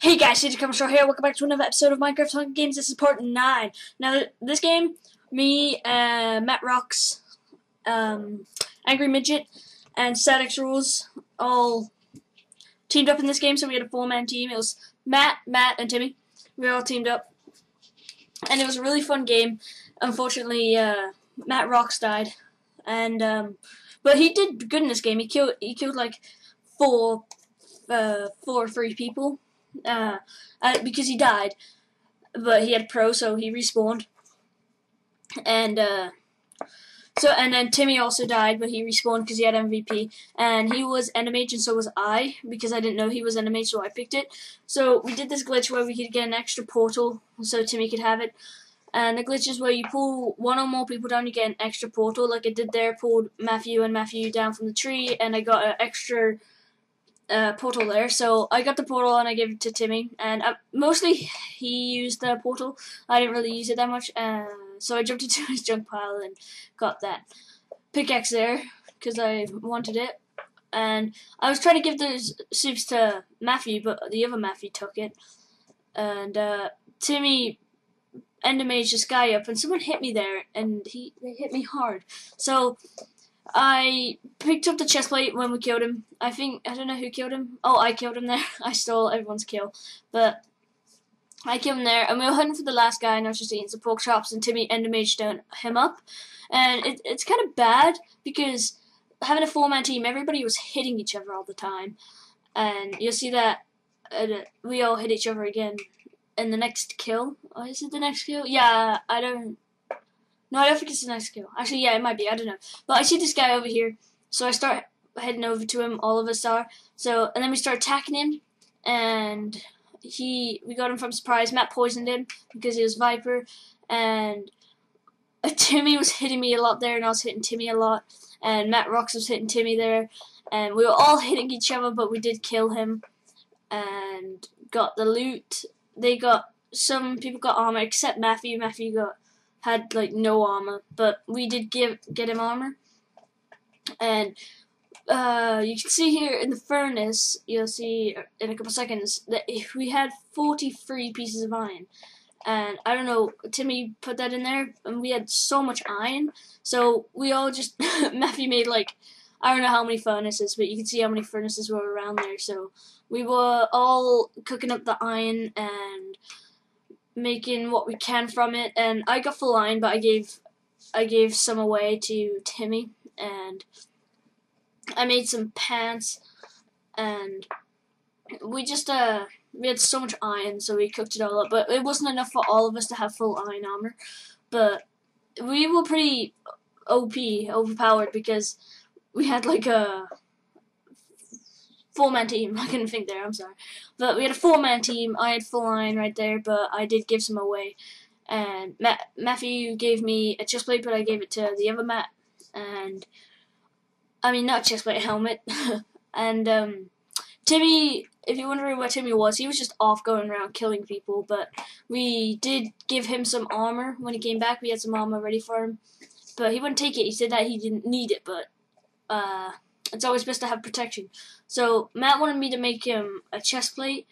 Hey guys, CJShaw here. Welcome back to another episode of Minecraft Hunger Games. This is part 9. Now, this game, me, Matt Rocks, Angry Midget, and Static Rules all teamed up in this game. So we had a 4-man team. It was Matt, and Timmy. We all teamed up, and it was a really fun game. Unfortunately, Matt Rocks died, and but he did good in this game. He killed like four or three people. Because he died, but he had pro, so he respawned, and then Timmy also died, but he respawned because he had MVP, and he was Endermage, and so was I, because I didn't know he was Endermage, so I picked it. So we did this glitch where we could get an extra portal, so Timmy could have it, and the glitch is where you pull one or more people down, you get an extra portal, like I did there, pulled Matthew down from the tree, and I got an extra portal there. So I got the portal and I gave it to Timmy, and mostly he used the portal. I didn't really use it that much, so I jumped into his junk pile and got that pickaxe there because I wanted it. And I was trying to give those soups to Matthew, but the other Matthew took it. And Timmy endermaged this guy up, and someone hit me there, and they hit me hard. So I picked up the chest plate when we killed him. I don't know who killed him. Oh, I killed him there. I stole everyone's kill. But I killed him there, and we were hunting for the last guy, and I was just eating some pork chops, and Timmy endermaged him up. And it's kind of bad, because having a 4-man team, everybody was hitting each other all the time. And you'll see that we all hit each other again in the next kill. Oh, is it the next kill? Yeah, No, I don't think it's the next kill. Actually, yeah, it might be. I don't know. But I see this guy over here, so I start heading over to him. All of us are. So, and then we start attacking him, and we got him from surprise. Matt poisoned him because he was Viper, and Timmy was hitting me a lot there, and I was hitting Timmy a lot, and Matt Rocks was hitting Timmy there, and we were all hitting each other, but we did kill him, and got the loot. Some people got armor, except Matthew. Matthew had like no armor, but we did get him armor. And you can see here in the furnace, you'll see in a couple seconds, that we had 43 pieces of iron. And I don't know, Timmy put that in there, and we had so much iron, so we all just, Matthew made like, I don't know how many furnaces, but you can see how many furnaces were around there. So we were all cooking up the iron and making what we can from it, and I got full iron, but I gave some away to Timmy, and I made some pants, and we just we had so much iron, so we cooked it all up, but it wasn't enough for all of us to have full iron armor. But we were pretty overpowered, because we had like a 4-man team. I couldn't think there, I'm sorry. But we had a 4-man team. I had full iron right there, but I did give some away. And Matthew gave me a chestplate, but I gave it to the other Matt. And, I mean, not chestplate, helmet. And, Timmy, if you're wondering where Timmy was, he was just off going around killing people. But we did give him some armor when he came back. We had some armor ready for him. But he wouldn't take it. He said that he didn't need it, but, it's always best to have protection. So Matt wanted me to make him a chest plate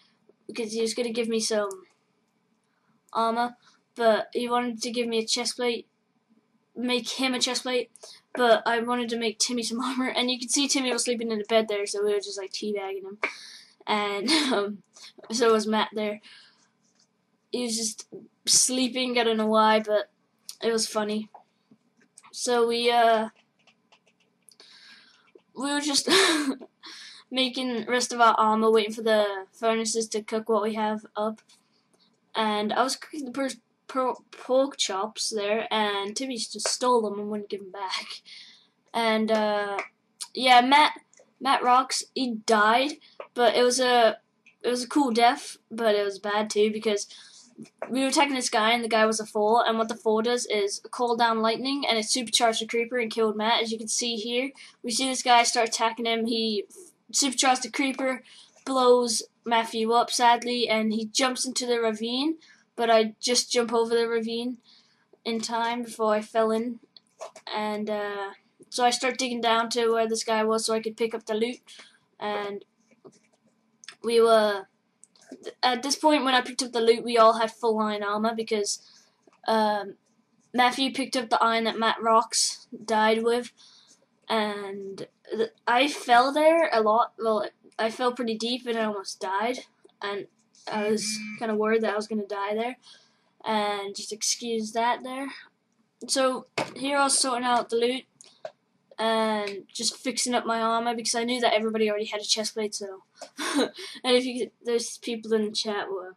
because he was going to give me some armor, but he wanted to give me a chest plate, make him a chest plate, but I wanted to make Timmy some armor, and you can see Timmy was sleeping in the bed there, so we were just like teabagging him, and so was Matt there. He was just sleeping, I don't know why, but it was funny. So we were just making the rest of our armor, waiting for the furnaces to cook what we have up. And I was cooking the pork chops there, and Timmy just stole them and wouldn't give them back. And yeah, Matt Rocks, he died, but it was a cool death, but it was bad too, because we were attacking this guy, and the guy was a 4, and what the 4 does is call down lightning, and it supercharged the creeper and killed Matt. As you can see here, we see this guy start attacking him. He supercharged the creeper, blows Matthew up, sadly, and he jumps into the ravine, but I just jump over the ravine in time before I fell in, and so I start digging down to where this guy was so I could pick up the loot, and we were at this point, when I picked up the loot, we all had full iron armor because Matthew picked up the iron that Matt Rocks died with, and I fell there a lot. Well, I fell pretty deep and I almost died, and I was kind of worried that I was going to die there, and just excuse that there. So here I was sorting out the loot and just fixing up my armor because I knew that everybody already had a chestplate. So, and if you there's people in the chat who are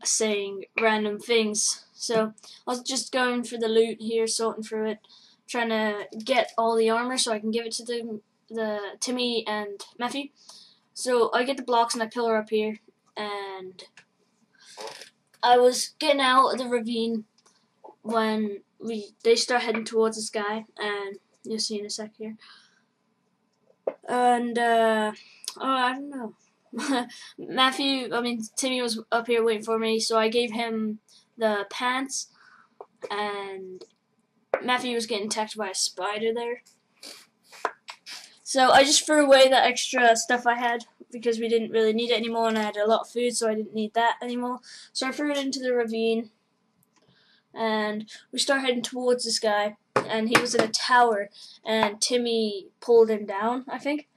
saying random things. So I was just going for the loot here, sorting through it, trying to get all the armor so I can give it to the Timmy and Matthew. So I get the blocks and I pillar up here, and I was getting out of the ravine when they start heading towards the sky, and you'll see in a sec here. And oh, I don't know. Timmy was up here waiting for me, so I gave him the pants, and Matthew was getting attacked by a spider there. So I just threw away the extra stuff I had because we didn't really need it anymore, and I had a lot of food, so I didn't need that anymore. So I threw it into the ravine, and we start heading towards this guy, and he was in a tower, and Timmy pulled him down, I think.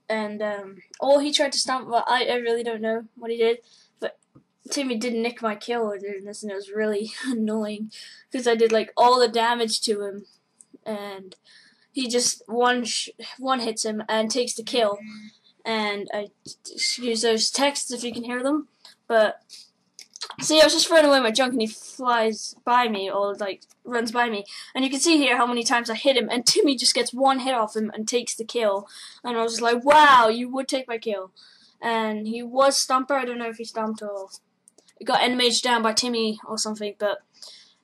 And he tried to stomp. Well, I really don't know what he did, but Timmy did nick my kill during this, and it was really annoying because I did like all the damage to him, and he just one hits him and takes the kill. And I excuse those texts if you can hear them, but see, I was just throwing away my junk, and he flies by me, or like runs by me, and you can see here how many times I hit him, and Timmy just gets one hit off him and takes the kill. And I was just like, wow, you would take my kill. And he was Stomper. I don't know if he stomped or got enmaged down by Timmy or something, but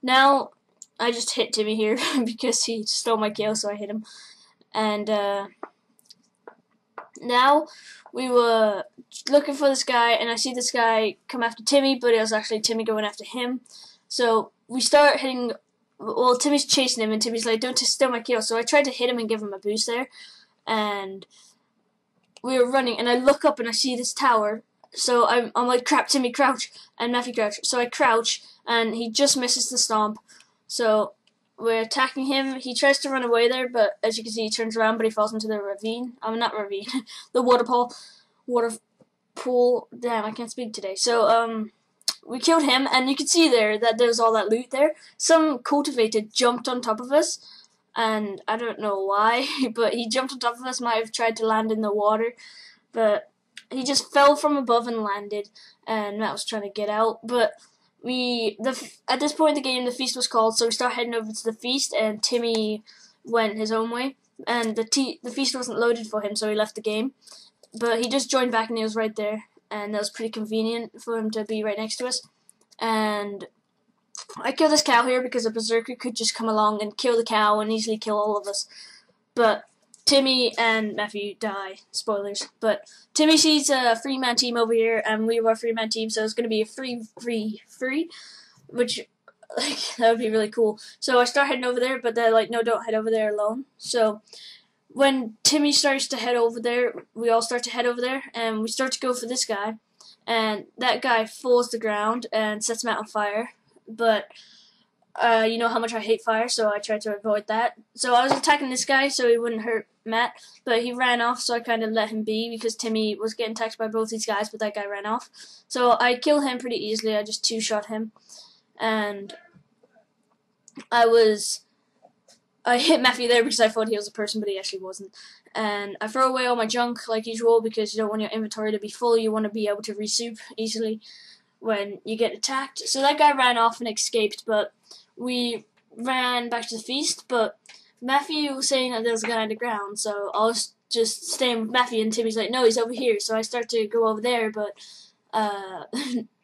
now I just hit Timmy here because he stole my kill, so I hit him. And now we were looking for this guy, and I see this guy come after Timmy, but it was actually Timmy going after him. So we start hitting. Well, Timmy's chasing him, and Timmy's like, "Don't steal my kill." So I tried to hit him and give him a boost there, and we were running, and I look up and I see this tower. So I'm like, "Crap, Timmy, crouch!" And Matthew crouch. So I crouch, and he just misses the stomp. So we're attacking him. He tries to run away there, but as you can see, he turns around, but he falls into the ravine. Not ravine, the waterfall. Damn, I can't speak today. So we killed him, and you can see there that there's all that loot there. Some cultivated jumped on top of us, and I don't know why, but he jumped on top of us. Might have tried to land in the water, but he just fell from above and landed, and Matt was trying to get out. But at this point in the game, the feast was called, so we start heading over to the feast, and Timmy went his own way, and the feast wasn't loaded for him, so he left the game. But he just joined back, and he was right there, and that was pretty convenient for him to be right next to us. And I killed this cow here because a berserker could just come along and kill the cow and easily kill all of us. But Timmy and Matthew die. Spoilers. But Timmy sees a 3-man team over here, and we were a 3-man team, so it's going to be a 3-3-3, which, like, that would be really cool. So I start heading over there, but they're like, no, don't head over there alone. So when Timmy starts to head over there, we all start to head over there, and we start to go for this guy. And that guy falls to the ground and sets Matt on fire. But you know how much I hate fire, so I tried to avoid that. So I was attacking this guy so he wouldn't hurt Matt, but he ran off, so I kind of let him be because Timmy was getting attacked by both these guys, but that guy ran off. So I killed him pretty easily. I just 2-shot him, and I hit Matthew there because I thought he was a person, but he actually wasn't. And I throw away all my junk like usual because you don't want your inventory to be full. You want to be able to resoup easily when you get attacked. So that guy ran off and escaped, but we ran back to the feast. But Matthew was saying that there was a guy on the ground, so I was just staying with Matthew, and Timmy's like, no, he's over here. So I start to go over there, but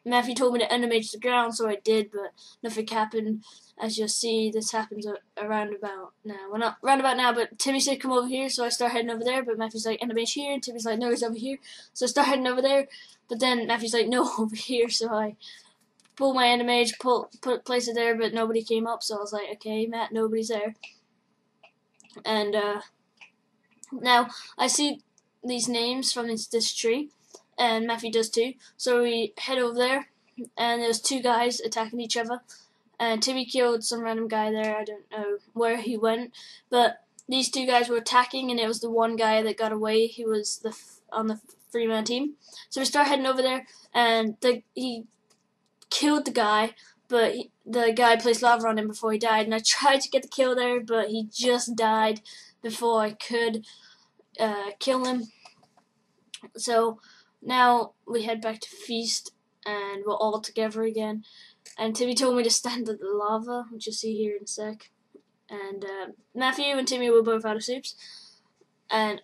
Matthew told me to endomage the ground, so I did, but nothing happened. As you'll see, this happens around about now. Well, not round about now, but Timmy said come over here, so I start heading over there, but Matthew's like, endomage here, and Timmy's like, no, he's over here. So I start heading over there, but then Matthew's like, no, over here, so I pull my endomage, place it there, but nobody came up, so I was like, okay, Matt, nobody's there. And now I see these names from this tree, and Matthew does too. So we head over there, and there's two guys attacking each other. And Timmy killed some random guy there. I don't know where he went, but these two guys were attacking, and it was the one guy that got away. He was on the 3-man team. So we start heading over there, and he killed the guy, but the guy placed lava on him before he died. And I tried to get the kill there, but he just died before I could kill him. So now we head back to Feast, and we're all together again. And Timmy told me to stand at the lava, which you'll see here in a sec. And Matthew and Timmy were both out of soups. And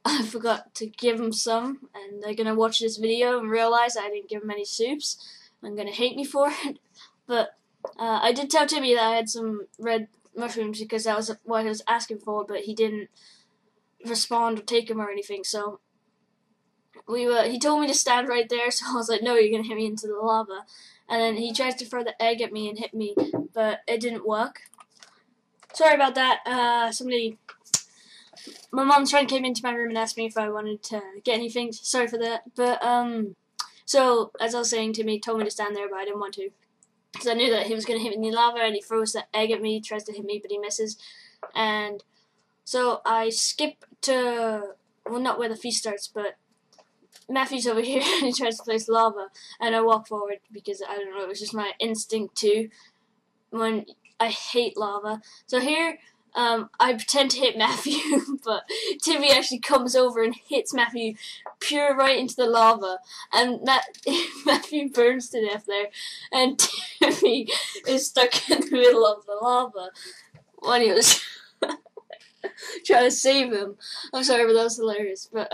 I forgot to give them some. And they're going to watch this video and realize I didn't give them any soups. I'm going to hate me for it. But I did tell Timmy that I had some red mushrooms because that was what I was asking for. But he didn't respond or take them or anything. So he told me to stand right there. So I was like, no, you're going to hit me into the lava. And then he tries to throw the egg at me and hit me, but it didn't work. Sorry about that. My mom's friend came into my room and asked me if I wanted to get anything. Sorry for that. But, so, as I was saying, Timmy told me to stand there, but I didn't want to. Because I knew that he was going to hit me in the lava, and he throws the egg at me, tries to hit me, but he misses. And so I skip to, well, not where the feast starts, but Matthew's over here and he tries to place lava, and I walk forward because I don't know, it was just my instinct to when I hate lava. So here I pretend to hit Matthew, but Timmy actually comes over and hits Matthew pure right into the lava, and Matthew burns to death there, and Timmy is stuck in the middle of the lava when he was trying to save him. I'm sorry, but that was hilarious. But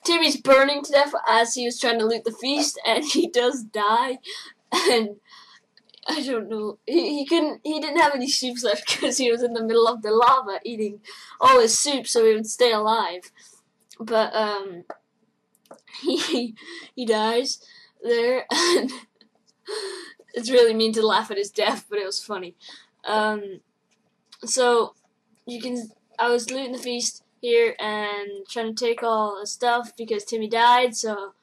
Timmy's burning to death as he was trying to loot the feast, and he does die. And I don't know. He didn't have any soups left because he was in the middle of the lava eating all his soup so he would stay alive. But he dies there, and it's really mean to laugh at his death, but it was funny. So I was looting the feast here and trying to take all the stuff because Timmy died, so,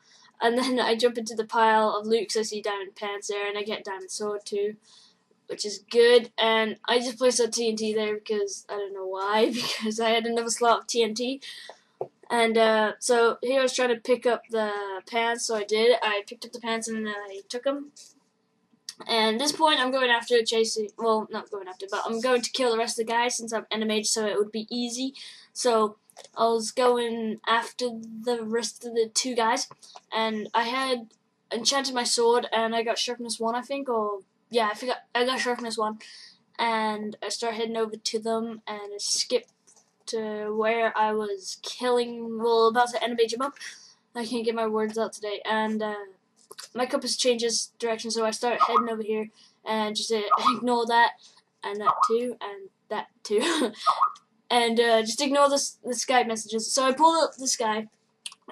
and then I jump into the pile of loot because I see diamond pants there, and I get diamond sword too, which is good, and I just placed a TNT there because, I don't know why, because I had another slot of TNT, and so here I was trying to pick up the pants, so I did. I picked up the pants and I took them. And at this point, I'm going after chasing. Well, not going after, but I'm going to kill the rest of the guys since I'm enemy, so it would be easy. So I was going after the rest of the two guys, and I had enchanted my sword, and I got sharpness 1, I think, or yeah, I got sharpness 1, and I start heading over to them, and I skipped to where I was about to enemy him up. I can't get my words out today, and my compass changes direction, so I start heading over here, and just ignore that, and that too, and that too, and just ignore the Skype messages. So I pull up this guy,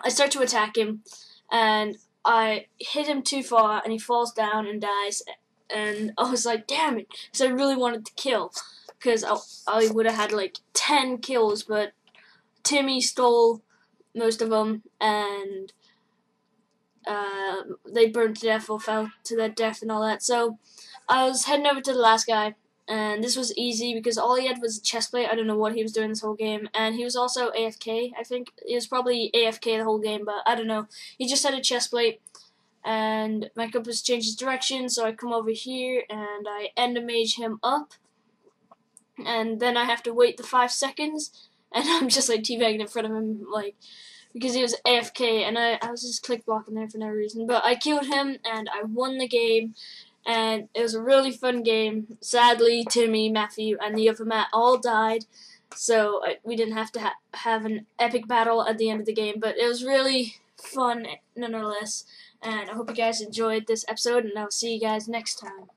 I start to attack him, and I hit him too far, and he falls down and dies, and I was like, damn it, because I really wanted to kill, because I would have had like 10 kills, but Timmy stole most of them, and they burned to death or fell to their death and all that. So I was heading over to the last guy, and this was easy because all he had was a chest plate. I don't know what he was doing this whole game, and he was also AFK. I think he was probably AFK the whole game, but I don't know. He just had a chest plate, and my compass changes direction, so I come over here and I endermage him up, and then I have to wait the 5 seconds, and I'm just like teabagging in front of him, like, because he was AFK, and I was just click blocking there for no reason. But I killed him, and I won the game, and it was a really fun game. Sadly, Timmy, Matthew, and the other Matt all died, so we didn't have to have an epic battle at the end of the game, but it was really fun nonetheless, and I hope you guys enjoyed this episode, and I'll see you guys next time.